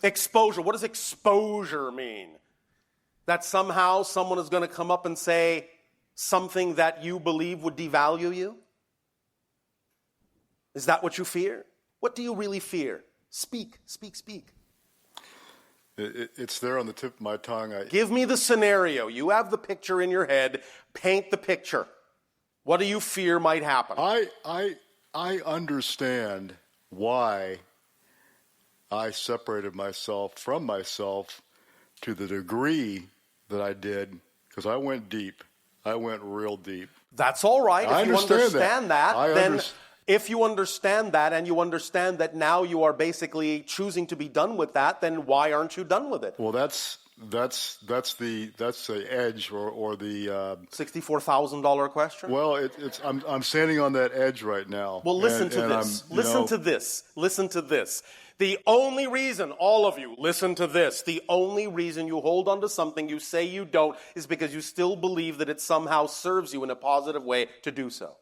Exposure. What does exposure mean? That somehow someone is going to come up and say something that you believe would devalue you? Is that what you fear? What do you really fear? Speak, speak, speak. It's there on the tip of my tongue. Give me the scenario. You have the picture in your head. Paint the picture. What do you fear might happen? I understand why I separated myself from myself to the degree that I did, because I went deep. I went real deep. That's all right. If you understand that, then if you understand that and you understand that now you are basically choosing to be done with that, then why aren't you done with it? Well, that's the edge or the $64,000 question. Well, I'm standing on that edge right now. Well, listen to this. Listen to this. Listen to this. The only reason, all of you, listen to this. The only reason you hold on to something you say you don't is because you still believe that it somehow serves you in a positive way to do so.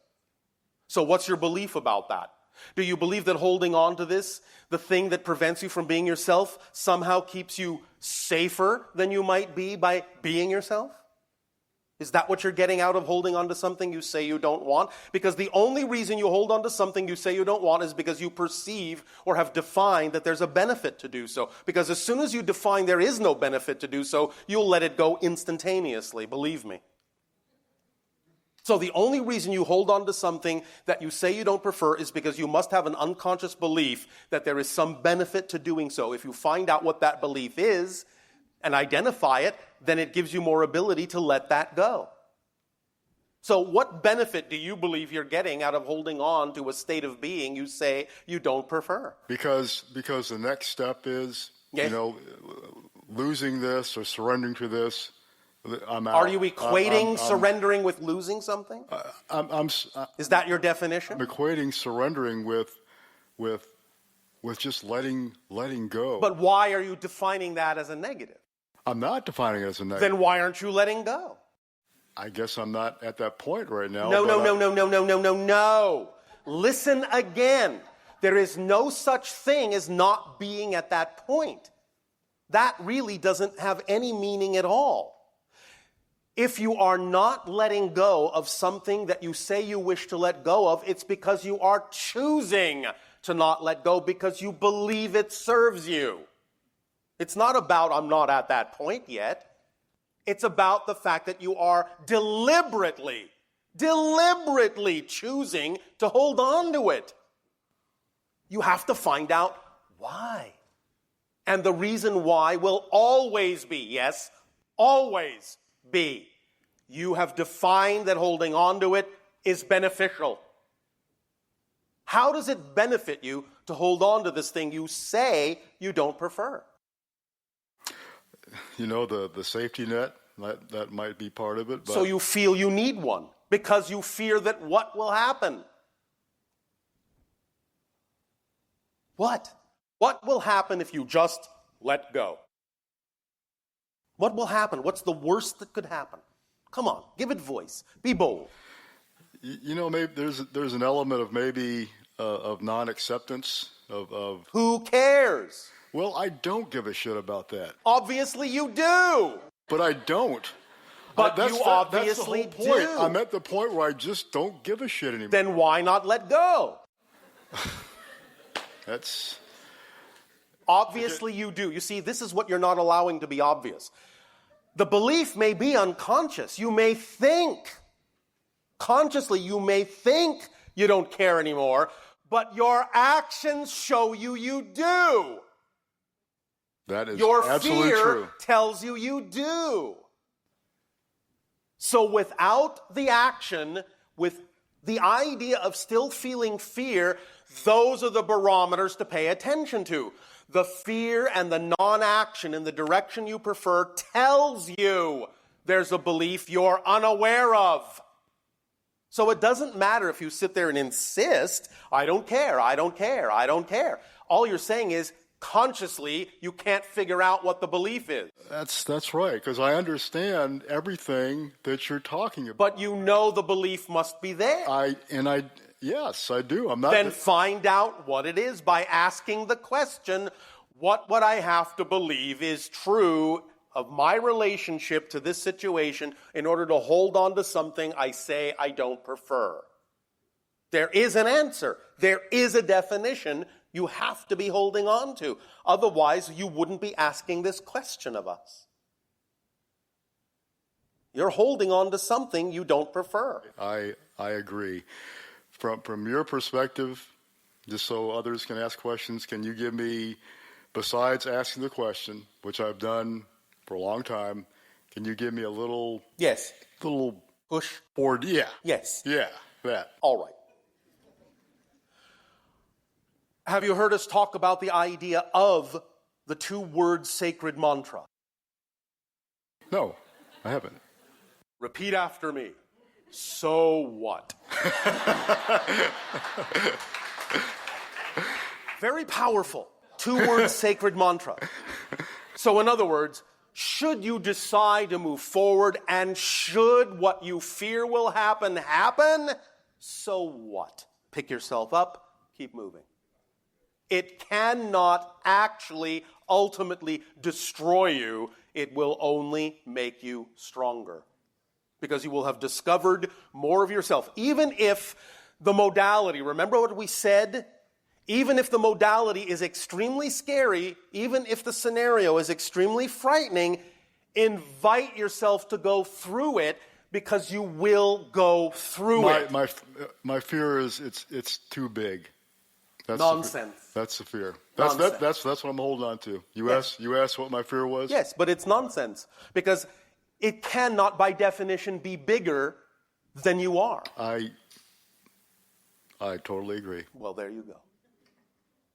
So what's your belief about that? Do you believe that holding on to this, the thing that prevents you from being yourself, somehow keeps you safer than you might be by being yourself? Is that what you're getting out of holding on to something you say you don't want? Because the only reason you hold on to something you say you don't want is because you perceive or have defined that there's a benefit to do so. Because as soon as you define there is no benefit to do so, you'll let it go instantaneously, believe me. So the only reason you hold on to something that you say you don't prefer is because you must have an unconscious belief that there is some benefit to doing so. If you find out what that belief is and identify it, then it gives you more ability to let that go. So what benefit do you believe you're getting out of holding on to a state of being you say you don't prefer? Because the next step is, losing this or surrendering to this. I'm out. Are you equating surrendering with losing something? Is that your definition? I'm equating surrendering with just letting go. But why are you defining that as a negative? I'm not defining it as a negative. Then why aren't you letting go? I guess I'm not at that point right now. No. Listen again. There is no such thing as not being at that point. That really doesn't have any meaning at all. If you are not letting go of something that you say you wish to let go of, it's because you are choosing to not let go because you believe it serves you. It's not about I'm not at that point yet. It's about the fact that you are deliberately choosing to hold on to it. You have to find out why. And the reason why will always be, yes, always be, you have defined that holding on to it is beneficial. How does it benefit you to hold on to this thing you say you don't prefer? The safety net, that might be part of it. But so you feel you need one because you fear that what will happen? What? What will happen if you just let go? What will happen? What's the worst that could happen? Come on, give it voice. Be bold. Maybe there's an element of maybe of non-acceptance of. Who cares? Well, I don't give a shit about that. Obviously you do. But I don't. But you obviously that's the whole point. do. I'm at the point where I just don't give a shit anymore. Then why not let go? That's... Obviously you do. You see, this is what you're not allowing to be obvious. The belief may be unconscious. You may think, consciously you may think you don't care anymore, but your actions show you do. That is your absolutely fear true. Tells you do. So without the action, with the idea of still feeling fear, those are the barometers to pay attention to. The fear and the non-action in the direction you prefer tells you there's a belief you're unaware of. So it doesn't matter if you sit there and insist, I don't care. All you're saying is, consciously, you can't figure out what the belief is. That's right, because I understand everything that you're talking about. But you know the belief must be there. Yes, I do. I'm not. Then find out what it is by asking the question, what I have to believe is true of my relationship to this situation in order to hold on to something I say I don't prefer. There is an answer. There is a definition you have to be holding on to. Otherwise, you wouldn't be asking this question of us. You're holding on to something you don't prefer. I agree. From your perspective, just so others can ask questions, can you give me, besides asking the question, which I've done for a long time, can you give me a little... Yes. Little... Push? Board, yeah. Yes. Yeah, that. All right. Have you heard us talk about the idea of the two-word sacred mantra? No, I haven't. Repeat after me. So what? Very powerful. Two-word sacred mantra. So in other words, should you decide to move forward and should what you fear will happen, so what? Pick yourself up, keep moving. It cannot actually ultimately destroy you. It will only make you stronger. Because you will have discovered more of yourself. Even if the modality, remember what we said? Even if the modality is extremely scary, even if the scenario is extremely frightening, invite yourself to go through it because you will go through it. My fear is it's too big. That's Nonsense. That's the fear. That's That's what I'm holding on to. You asked what my fear was? Yes, but it's nonsense. Because it cannot, by definition, be bigger than you are. I totally agree. Well, there you go.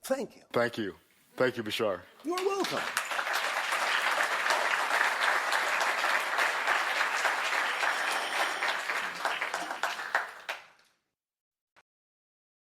Thank you. Thank you. Thank you, Bashar. You're welcome.